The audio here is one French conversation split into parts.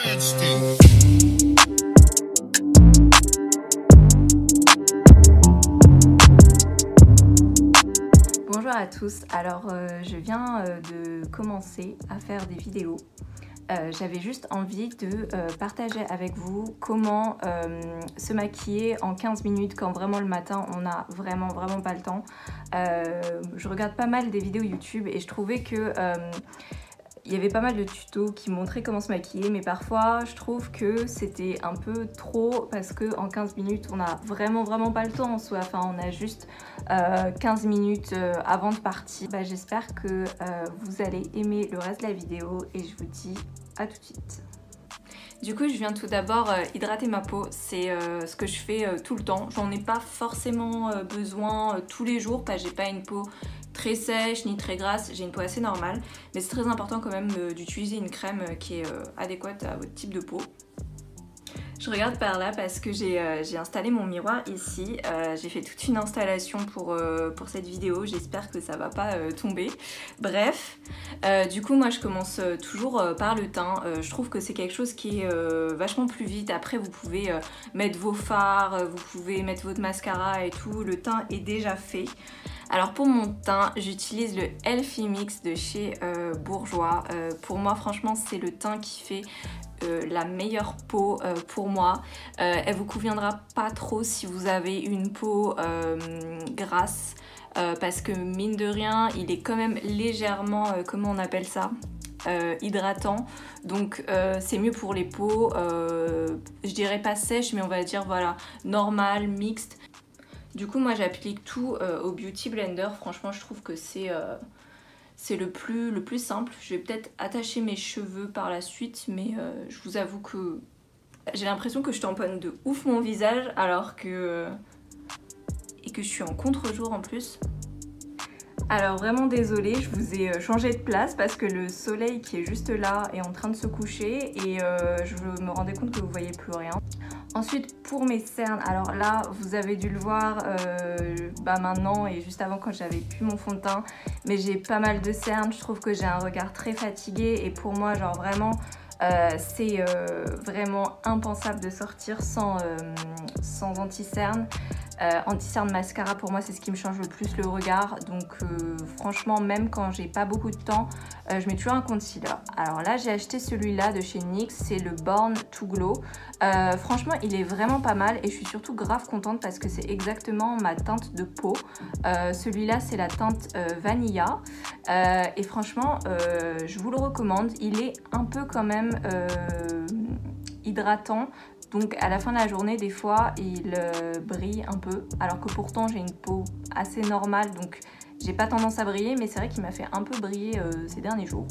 Bonjour à tous, alors je viens de commencer à faire des vidéos. J'avais juste envie de partager avec vous comment se maquiller en 15 minutes quand vraiment le matin on n'a vraiment pas le temps. Je regarde pas mal des vidéos YouTube et je trouvais que il y avait pas mal de tutos qui montraient comment se maquiller, mais parfois je trouve que c'était un peu trop parce que en 15 minutes on n'a vraiment pas le temps en soi. Enfin, on a juste 15 minutes avant de partir. J'espère que vous allez aimer le reste de la vidéo et je vous dis à tout de suite. Du coup, je viens tout d'abord hydrater ma peau, c'est ce que je fais tout le temps. J'en ai pas forcément besoin tous les jours, parce que j'ai pas une peau très sèche ni très grasse, j'ai une peau assez normale. Mais c'est très important quand même d'utiliser une crème qui est adéquate à votre type de peau. Je regarde par là parce que j'ai installé mon miroir ici. J'ai fait toute une installation pour cette vidéo. J'espère que ça va pas tomber. Bref, du coup moi je commence toujours par le teint. Je trouve que c'est quelque chose qui est vachement plus vite. Après vous pouvez mettre vos fards, vous pouvez mettre votre mascara et tout. Le teint est déjà fait. Alors pour mon teint, j'utilise le Elfie Mix de chez Bourjois. Pour moi franchement c'est le teint qui fait la meilleure peau pour moi. Elle vous conviendra pas trop si vous avez une peau grasse parce que mine de rien il est quand même légèrement, comment on appelle ça, hydratant, donc c'est mieux pour les peaux, je dirais pas sèches mais on va dire voilà, normal, mixte. Du coup moi j'applique tout au Beauty Blender. Franchement je trouve que c'est le plus simple. Je vais peut-être attacher mes cheveux par la suite, mais je vous avoue que j'ai l'impression que je tamponne de ouf mon visage alors que... et que je suis en contre-jour en plus. Alors vraiment désolée, je vous ai changé de place parce que le soleil qui est juste là est en train de se coucher et je me rendais compte que vous voyez plus rien. Ensuite pour mes cernes, alors là vous avez dû le voir maintenant et juste avant quand j'avais plus mon fond de teint, mais j'ai pas mal de cernes. Je trouve que j'ai un regard très fatigué et pour moi genre vraiment c'est vraiment impensable de sortir sans anti-cerne. Anti-cerne mascara pour moi c'est ce qui me change le plus le regard, donc franchement même quand j'ai pas beaucoup de temps je mets toujours un concealer. Alors là j'ai acheté celui-là de chez NYX, c'est le Born to Glow. Franchement il est vraiment pas mal et je suis surtout grave contente parce que c'est exactement ma teinte de peau. Celui-là c'est la teinte Vanilla et franchement je vous le recommande. Il est un peu quand même hydratant. Donc à la fin de la journée, des fois, il brille un peu. Alors que pourtant, j'ai une peau assez normale, donc j'ai pas tendance à briller. Mais c'est vrai qu'il m'a fait un peu briller ces derniers jours.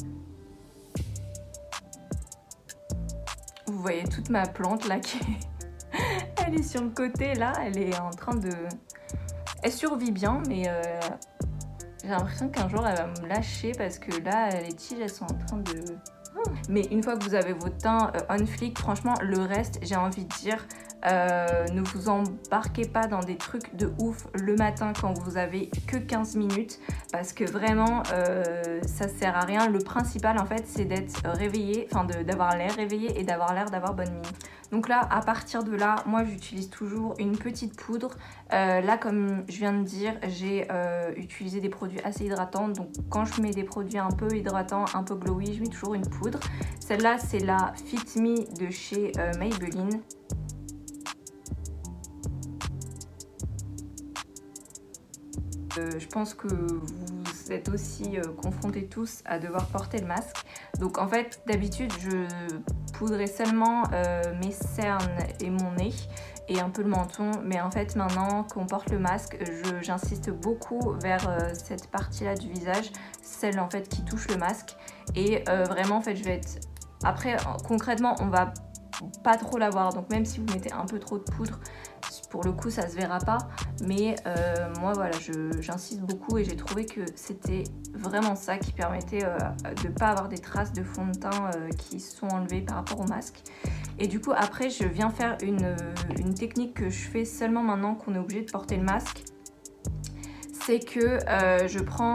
Vous voyez toute ma plante là qui elle est sur le côté là. Elle est en train de... Elle survit bien, mais j'ai l'impression qu'un jour, elle va me lâcher parce que là, les tiges, elles sont en train de... Mais une fois que vous avez votre teint on fleek, franchement le reste j'ai envie de dire ne vous embarquez pas dans des trucs de ouf le matin quand vous avez que 15 minutes parce que vraiment ça sert à rien. Le principal en fait c'est d'être réveillé, enfin d'avoir l'air réveillé et d'avoir l'air d'avoir bonne mine. Donc là à partir de là moi j'utilise toujours une petite poudre. Là comme je viens de dire j'ai utilisé des produits assez hydratants, donc quand je mets des produits un peu hydratants, un peu glowy, je mets toujours une poudre. Celle-là c'est la Fit Me de chez Maybelline. Je pense que vous êtes aussi confrontés tous à devoir porter le masque. Donc en fait d'habitude je poudrais seulement mes cernes et mon nez et un peu le menton, mais en fait maintenant qu'on porte le masque j'insiste beaucoup vers cette partie là du visage, celle en fait qui touche le masque, et vraiment en fait je vais être... Après concrètement on va pas trop l'avoir, donc même si vous mettez un peu trop de poudre pour le coup ça se verra pas, mais moi voilà j'insiste beaucoup et j'ai trouvé que c'était vraiment ça qui permettait de pas avoir des traces de fond de teint qui sont enlevées par rapport au masque. Et du coup après je viens faire une technique que je fais seulement maintenant qu'on est obligé de porter le masque. C'est que je prends,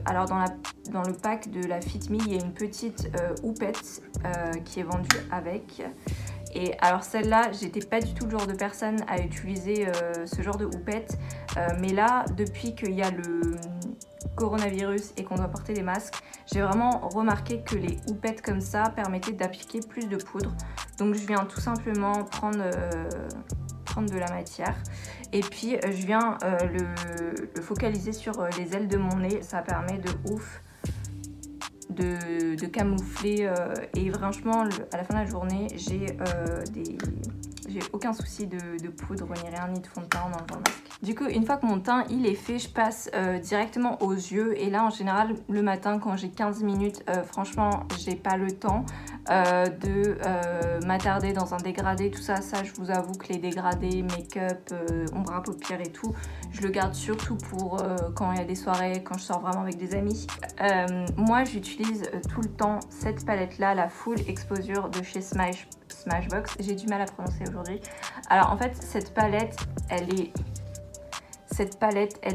alors dans la dans le pack de la Fit Me, il y a une petite houppette qui est vendue avec. Et alors celle-là, j'étais pas du tout le genre de personne à utiliser ce genre de houppette. Mais là, depuis qu'il y a le coronavirus et qu'on doit porter des masques, j'ai vraiment remarqué que les houpettes comme ça permettaient d'appliquer plus de poudre. Donc je viens tout simplement prendre de la matière et puis je viens le focaliser sur les ailes de mon nez. Ça permet de ouf de camoufler et franchement à la fin de la journée j'ai aucun souci de poudre ni rien, ni de fond de teint en enlevant le masque. Du coup, une fois que mon teint il est fait, je passe directement aux yeux. Et là, en général, le matin, quand j'ai 15 minutes, franchement, j'ai pas le temps de m'attarder dans un dégradé, tout ça. Ça, je vous avoue que les dégradés, make-up, ombre à paupières et tout, je le garde surtout pour quand il y a des soirées, quand je sors vraiment avec des amis. Moi, j'utilise tout le temps cette palette-là, la Full Exposure de chez Smashbox. J'ai du mal à prononcer aujourd'hui. Alors en fait, cette palette, elle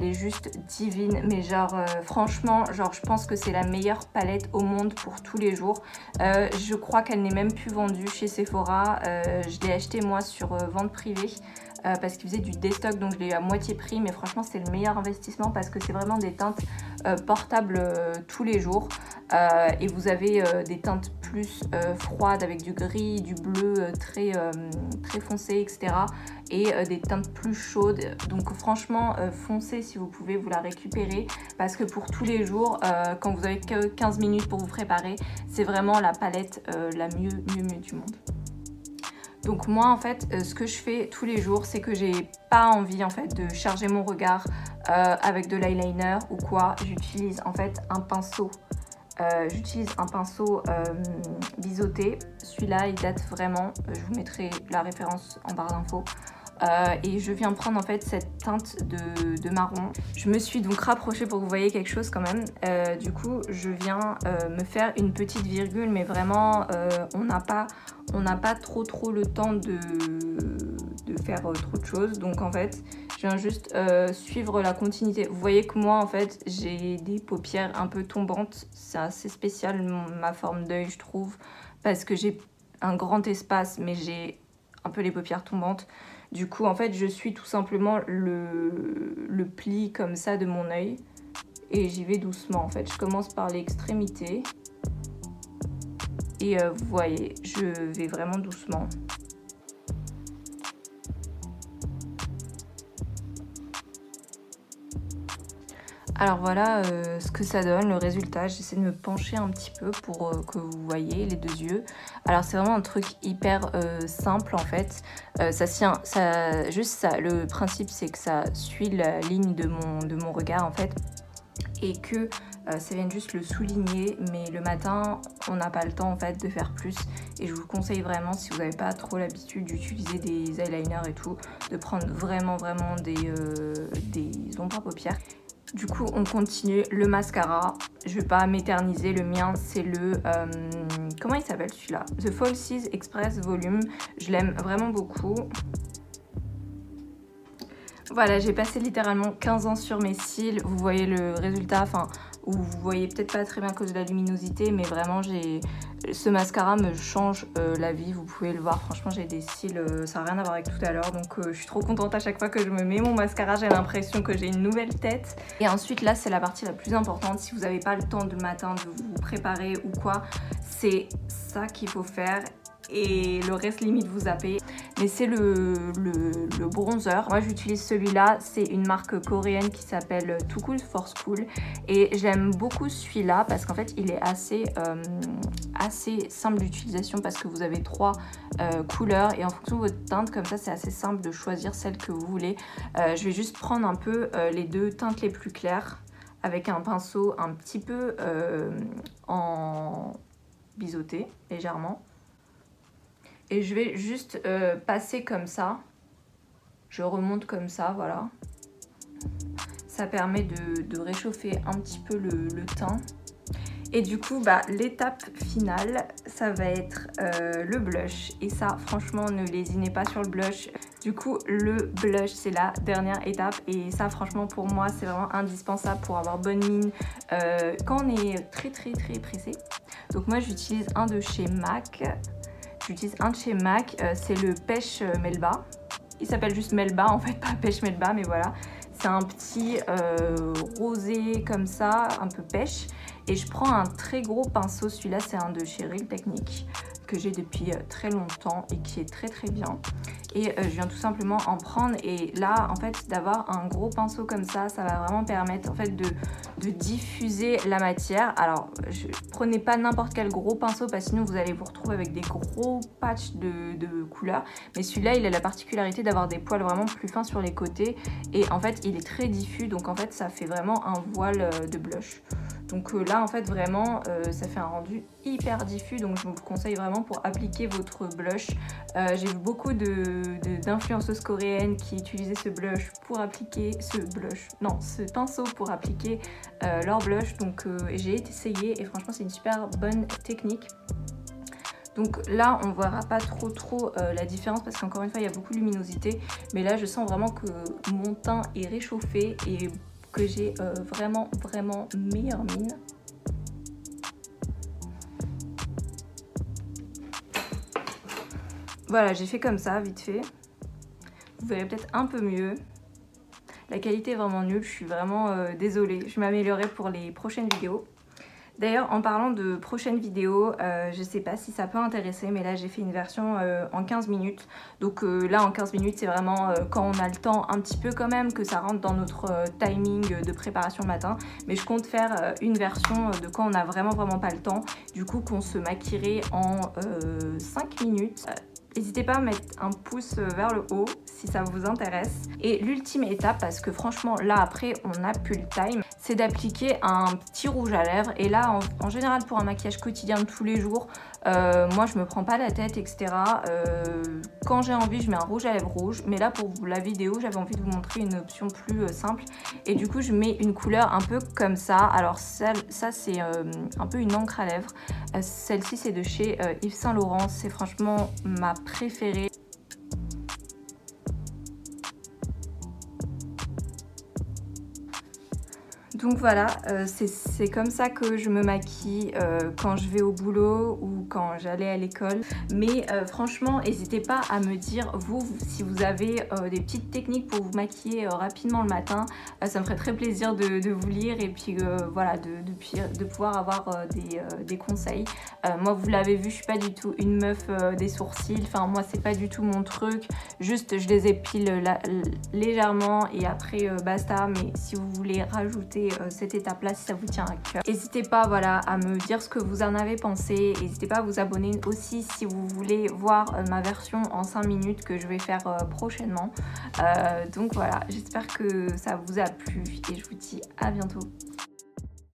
est juste divine, mais genre franchement, genre je pense que c'est la meilleure palette au monde pour tous les jours. Je crois qu'elle n'est même plus vendue chez Sephora. Je l'ai achetée moi sur vente privée. Parce qu'il faisait du déstock, donc je l'ai eu à moitié prix, mais franchement c'est le meilleur investissement parce que c'est vraiment des teintes portables tous les jours. Et vous avez des teintes plus froides avec du gris, du bleu très foncé, etc. Et des teintes plus chaudes. Donc franchement foncez si vous pouvez, vous la récupérer parce que pour tous les jours, quand vous avez que 15 minutes pour vous préparer, c'est vraiment la palette la mieux du monde. Donc moi en fait ce que je fais tous les jours, c'est que j'ai pas envie en fait de charger mon regard avec de l'eyeliner ou quoi. J'utilise en fait un pinceau. Biseauté. Celui-là il date vraiment, je vous mettrai la référence en barre d'infos. Et je viens prendre en fait cette teinte de marron. Je me suis donc rapprochée pour que vous voyez quelque chose quand même. Du coup je viens me faire une petite virgule, mais vraiment on n'a pas trop le temps de faire trop de choses. Donc en fait je viens juste suivre la continuité. Vous voyez que moi en fait j'ai des paupières un peu tombantes. C'est assez spécial ma forme d'œil je trouve, parce que j'ai un grand espace mais j'ai un peu les paupières tombantes. Du coup en fait je suis tout simplement le pli comme ça de mon œil et j'y vais doucement en fait. Je commence par l'extrémité et vous voyez je vais vraiment doucement. Alors voilà ce que ça donne, le résultat. J'essaie de me pencher un petit peu pour que vous voyez les deux yeux. Alors c'est vraiment un truc hyper simple en fait. Le principe c'est que ça suit la ligne de mon regard en fait. Et que ça vient juste le souligner, mais le matin on n'a pas le temps en fait de faire plus. Et je vous conseille vraiment, si vous n'avez pas trop l'habitude d'utiliser des eyeliners et tout, de prendre vraiment des ombres à paupières. Du coup on continue le mascara. Je vais pas m'éterniser, le mien c'est le comment il s'appelle celui-là, The Falsies Express Volume. Je l'aime vraiment beaucoup. Voilà, j'ai passé littéralement 15 ans sur mes cils. Vous voyez le résultat, enfin, ou vous voyez peut-être pas très bien à cause de la luminosité, mais vraiment ce mascara me change la vie, vous pouvez le voir. Franchement j'ai des cils, ça n'a rien à voir avec tout à l'heure, donc je suis trop contente à chaque fois que je me mets mon mascara. J'ai l'impression que j'ai une nouvelle tête. Et ensuite là c'est la partie la plus importante. Si vous n'avez pas le temps le matin de vous préparer ou quoi, c'est ça qu'il faut faire. Et le reste limite vous zappez. Mais c'est le bronzer. Moi j'utilise celui-là, c'est une marque coréenne qui s'appelle Too Cool for School. Et j'aime beaucoup celui-là parce qu'en fait il est assez simple d'utilisation parce que vous avez 3 couleurs et en fonction de votre teinte, comme ça c'est assez simple de choisir celle que vous voulez. Je vais juste prendre un peu les deux teintes les plus claires avec un pinceau un petit peu en biseauté légèrement. Et je vais juste passer comme ça. Je remonte comme ça, voilà. Ça permet de réchauffer un petit peu le teint. Et du coup, l'étape finale, ça va être le blush. Et ça, franchement, ne lésinez pas sur le blush. Du coup, le blush, c'est la dernière étape. Et ça, franchement, pour moi, c'est vraiment indispensable pour avoir bonne mine quand on est très pressé. Donc moi, j'utilise un de chez MAC. C'est le Pêche Melba. Il s'appelle juste Melba, en fait, pas Pêche Melba, mais voilà. C'est un petit rosé comme ça, un peu pêche. Et je prends un très gros pinceau, celui-là c'est un de chez Real Techniques que j'ai depuis très longtemps et qui est très bien. Et je viens tout simplement en prendre, et là en fait d'avoir un gros pinceau comme ça, ça va vraiment permettre en fait de diffuser la matière. Alors prenez pas n'importe quel gros pinceau parce que sinon vous allez vous retrouver avec des gros patchs de couleurs. Mais celui-là il a la particularité d'avoir des poils vraiment plus fins sur les côtés, et en fait il est très diffus, donc en fait ça fait vraiment un voile de blush. Donc là en fait vraiment ça fait un rendu hyper diffus, donc je vous le conseille vraiment pour appliquer votre blush. J'ai vu beaucoup d'influenceuses coréennes qui utilisaient ce pinceau pour appliquer leur blush, donc j'ai essayé et franchement c'est une super bonne technique. Donc là on verra pas trop la différence parce qu'encore une fois il y a beaucoup de luminosité, mais là je sens vraiment que mon teint est réchauffé et que j'ai vraiment meilleure mine. Voilà, j'ai fait comme ça, vite fait. Vous verrez peut-être un peu mieux. La qualité est vraiment nulle, je suis vraiment désolée. Je m'améliorerai pour les prochaines vidéos. D'ailleurs, en parlant de prochaines vidéos, je sais pas si ça peut intéresser, mais là j'ai fait une version en 15 minutes. Donc là en 15 minutes, c'est vraiment quand on a le temps un petit peu quand même, que ça rentre dans notre timing de préparation le matin. Mais je compte faire une version de quand on a vraiment pas le temps. Du coup, qu'on se maquillerait en 5 minutes. N'hésitez pas à mettre un pouce vers le haut si ça vous intéresse. Et l'ultime étape, parce que franchement là après on n'a plus le time, c'est d'appliquer un petit rouge à lèvres. Et là en général pour un maquillage quotidien de tous les jours, moi je me prends pas la tête etc. Quand j'ai envie je mets un rouge à lèvres rouge, mais là pour la vidéo j'avais envie de vous montrer une option plus simple, et du coup je mets une couleur un peu comme ça. Alors ça c'est un peu une encre à lèvres. Celle-ci c'est de chez Yves Saint Laurent, c'est franchement ma préférée. Donc voilà, c'est comme ça que je me maquille quand je vais au boulot ou quand j'allais à l'école. Mais franchement, n'hésitez pas à me dire, vous, si vous avez des petites techniques pour vous maquiller rapidement le matin. Ça me ferait très plaisir de vous lire et puis voilà, de pouvoir avoir des conseils. Moi, vous l'avez vu, je suis pas du tout une meuf des sourcils. Enfin, moi, c'est pas du tout mon truc. Juste, je les épile légèrement et après, basta. Mais si vous voulez rajouter cette étape là, si ça vous tient à cœur, n'hésitez pas voilà, à me dire ce que vous en avez pensé. N'hésitez pas à vous abonner aussi si vous voulez voir ma version en 5 minutes que je vais faire prochainement. Donc voilà, j'espère que ça vous a plu et je vous dis à bientôt.